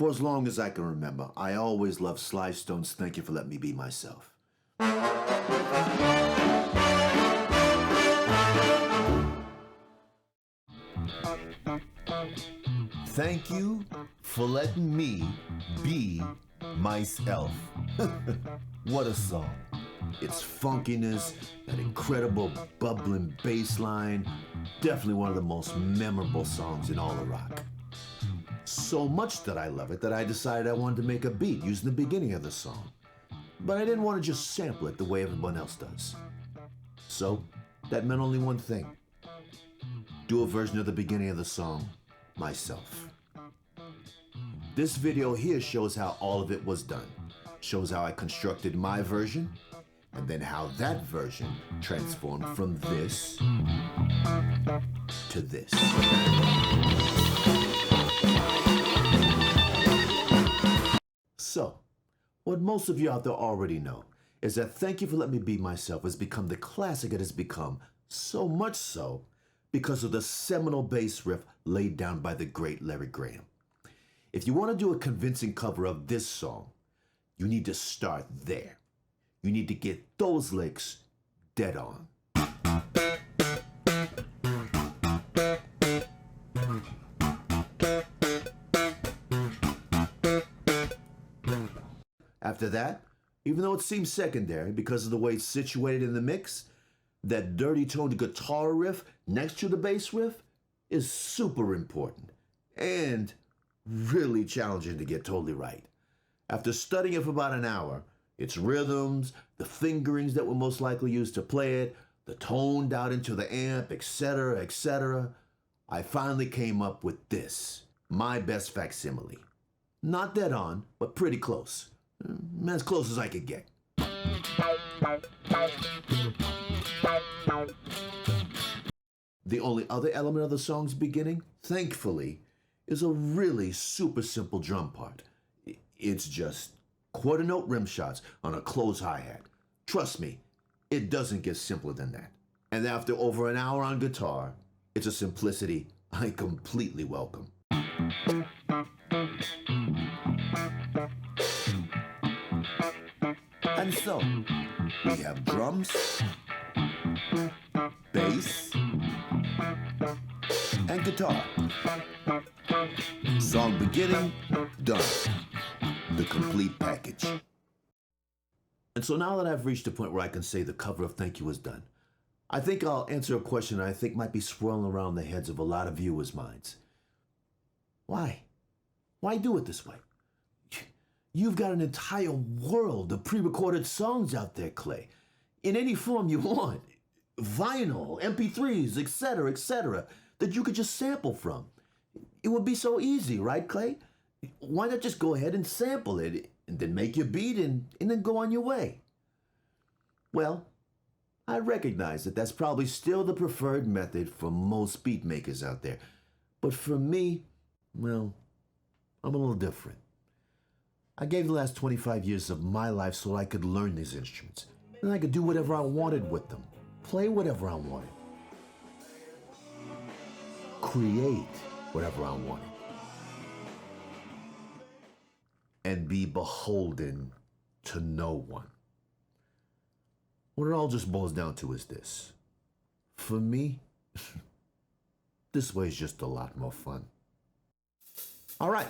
For as long as I can remember, I always loved Sly Stone's Thank You for Letting Me Be Myself. Thank you for letting me be myself. What a song. Its funkiness, that incredible bubbling bass line, definitely one of the most memorable songs in all of rock. So much that I love it that I decided I wanted to make a beat using the beginning of the song. But I didn't want to just sample it the way everyone else does. So that meant only one thing. Do a version of the beginning of the song myself. This video here shows how all of it was done. Shows how I constructed my version, and then how that version transformed from this to this. So, what most of you out there already know is that Thank You for Letting Me Be Myself has become the classic it has become, so much so because of the seminal bass riff laid down by the great Larry Graham. If you want to do a convincing cover of this song, you need to start there. You need to get those licks dead on. After that, even though it seems secondary because of the way it's situated in the mix, that dirty toned guitar riff next to the bass riff is super important and really challenging to get totally right. After studying it for about an hour, its rhythms, the fingerings that were most likely used to play it, the tone out into the amp, etc., I finally came up with this, my best facsimile. Not dead on, but pretty close. As close as I could get. The only other element of the song's beginning, thankfully, is a really super simple drum part. It's just quarter note rim shots on a closed hi-hat. Trust me, it doesn't get simpler than that. And after over an hour on guitar, it's a simplicity I completely welcome. And so, we have drums, bass, and guitar. Song beginning, done. The complete package. And so now that I've reached a point where I can say the cover of Thank You is done, I think I'll answer a question I think might be swirling around the heads of a lot of viewers' minds. Why? Why do it this way? You've got an entire world of pre-recorded songs out there, Clay, in any form you want. Vinyl, MP3s, etc., that you could just sample from. It would be so easy, right, Clay? Why not just go ahead and sample it and then make your beat and then go on your way? Well, I recognize that that's probably still the preferred method for most beat makers out there. But for me, well, I'm a little different. I gave the last 25 years of my life so I could learn these instruments. And I could do whatever I wanted with them. Play whatever I wanted. Create whatever I wanted. And be beholden to no one. What it all just boils down to is this. For me, this way is just a lot more fun. All right.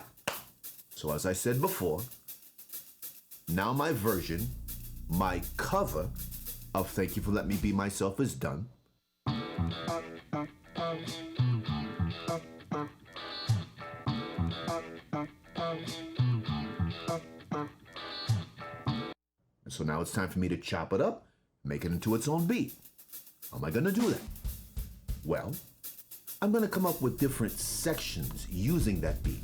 So as I said before, now my version, my cover of Thank You for Letting Me Be Myself is done. So now it's time for me to chop it up, make it into its own beat. How am I going to do that? Well, I'm going to come up with different sections using that beat,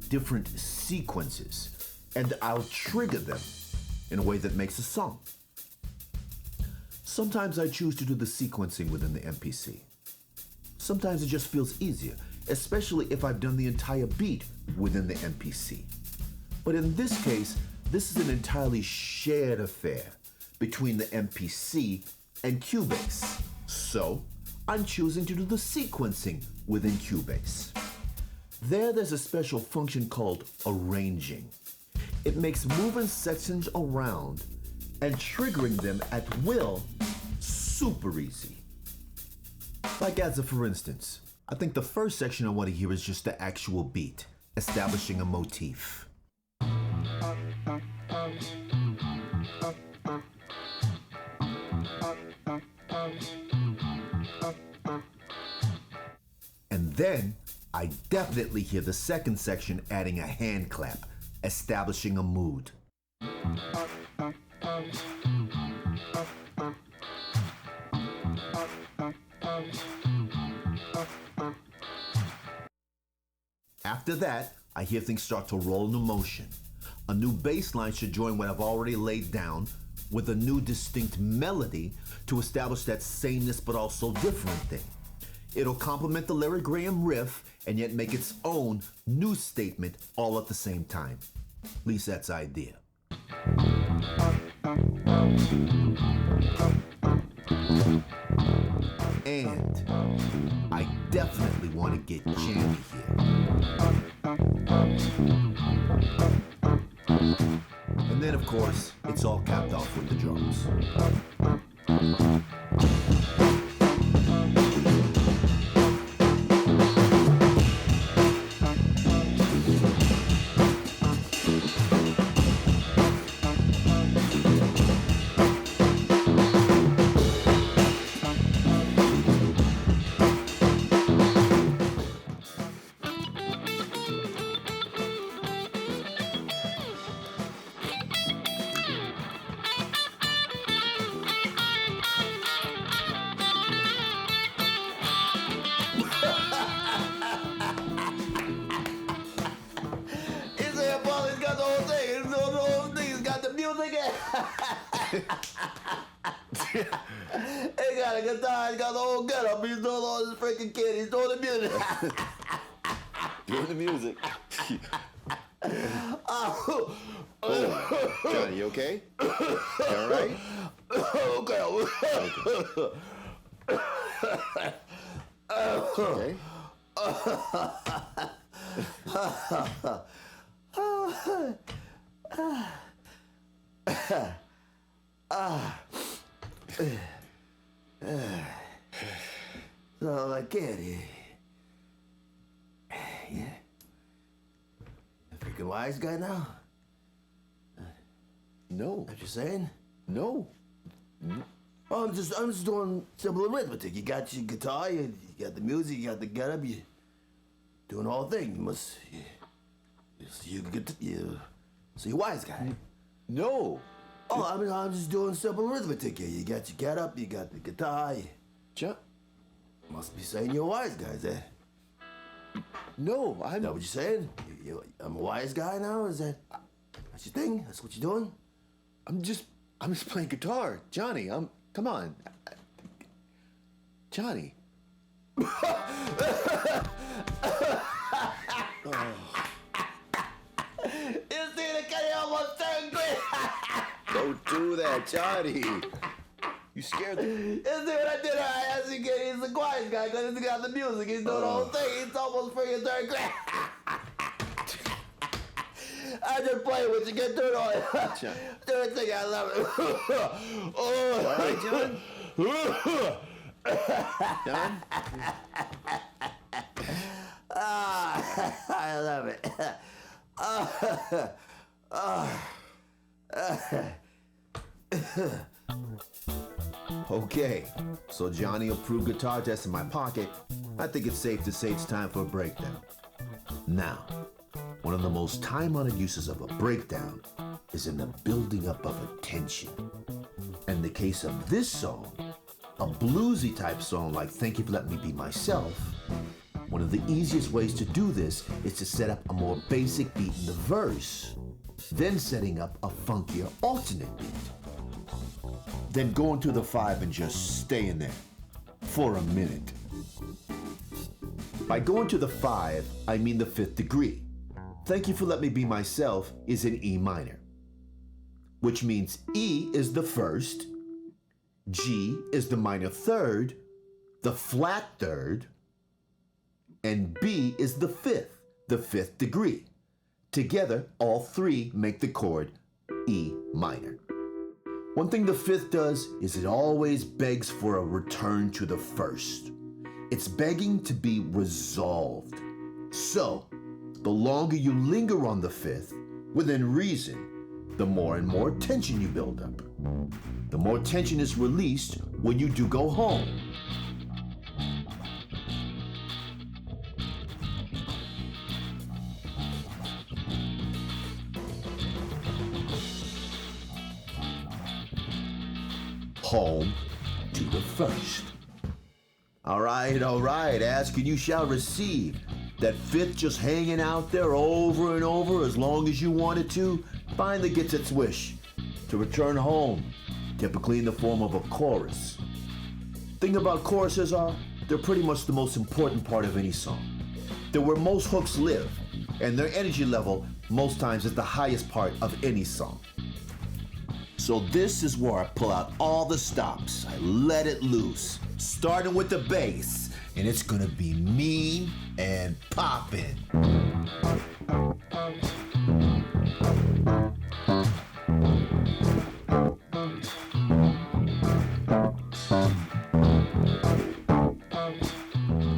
different sequences, and I'll trigger them in a way that makes a song. Sometimes I choose to do the sequencing within the MPC. Sometimes it just feels easier, especially if I've done the entire beat within the MPC. But in this case, this is an entirely shared affair between the MPC and Cubase. So I'm choosing to do the sequencing within Cubase. There's a special function called arranging. It makes moving sections around and triggering them at will super easy. Like as a for instance, I think the first section I want to hear is just the actual beat, establishing a motif. And then I definitely hear the second section adding a hand clap, establishing a mood. After that, I hear things start to roll into motion. A new bass line should join what I've already laid down with a new distinct melody to establish that sameness but also different thing. It'll complement the Larry Graham riff and yet make its own new statement all at the same time. At least that's the idea. And I definitely want to get jammy here. And then, of course, it's all capped off with the drums. He got a guitar, he's got the whole getup, he's doing all this freaking kid, he's doing the music. Doing the music. Oh, Johnny, you okay? You all right? Okay. Okay. So I get it. Yeah. A freaking wise guy now? No. What you saying? No. Oh, I'm just doing simple arithmetic. You got your guitar, you got the music, you got the getup, you doing the whole thing. You must, so you're a wise guy. No. Oh, I'm just doing simple arithmetic here. You got your getup, you got the guitar. You must be saying you're a wise guy, is that? No, Is that what you're saying? I'm a wise guy now? Is that that's your thing? That's what you're doing? I'm just playing guitar, Johnny. Come on, Johnny. You see the guy almost turned green. Don't do that, Johnny. You scared the... You see what I did? As you get, he's a quiet guy because he's got the music. He's doing the whole thing. He's almost freaking turned green. I just play with you. Get turned on. Do the thing. I love it. Oh. All right, John? John? I love it. Okay, so Johnny approved guitar test in my pocket. I think it's safe to say it's time for a breakdown. Now, one of the most time-honored uses of a breakdown is in the building up of a tension. In the case of this song, a bluesy type song like Thank You for Letting Me Be Myself, one of the easiest ways to do this is to set up a more basic beat in the verse, then setting up a funkier alternate beat. Then go into the 5 and just stay in there for a minute. By going to the 5, I mean the 5th degree. Thank You for Letting Me Be Myself is in E minor, which means E is the 1st, G is the minor 3rd, the flat 3rd, and B is the 5th, the fifth degree. Together, all three make the chord E minor. One thing the fifth does is it always begs for a return to the first. It's begging to be resolved. So, the longer you linger on the fifth, within reason, the more and more tension you build up. The more tension is released when you do go home. Home to the first. All right, ask and you shall receive. That fifth just hanging out there over and over as long as you want it to, finally gets its wish to return home, typically in the form of a chorus. Thing about choruses are, they're pretty much the most important part of any song. They're where most hooks live, and their energy level most times is the highest part of any song. So this is where I pull out all the stops. I let it loose, starting with the bass, and it's gonna be mean and poppin'.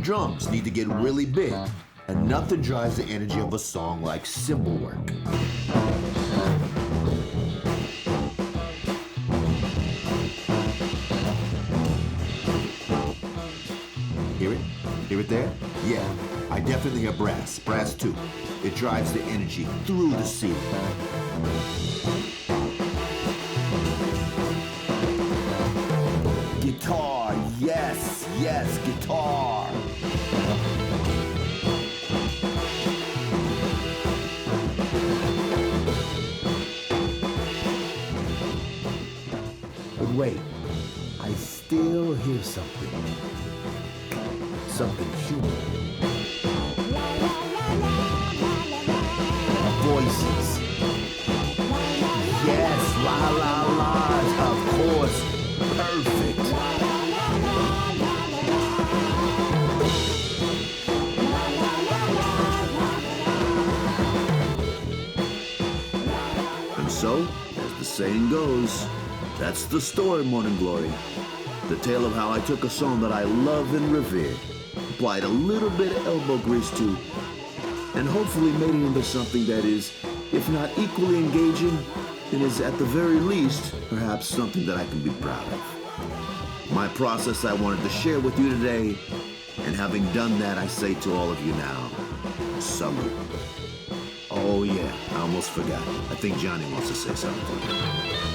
Drums need to get really big, and nothing drives the energy of a song like cymbal work. Hear it there? Yeah, I definitely hear brass. Brass too. It drives the energy through the ceiling. Guitar, yes, guitar. But wait, I still hear something. Something human. Voices. Yes, la la la's, of course. Perfect. And so, as the saying goes, that's the story, Morning Glory. The tale of how I took a song that I love and revered, applied a little bit of elbow grease to, and hopefully made it into something that is, if not equally engaging, it is at the very least, perhaps something that I can be proud of. My process I wanted to share with you today, and having done that, I say to all of you now, salute. Oh yeah, I almost forgot. I think Johnny wants to say something.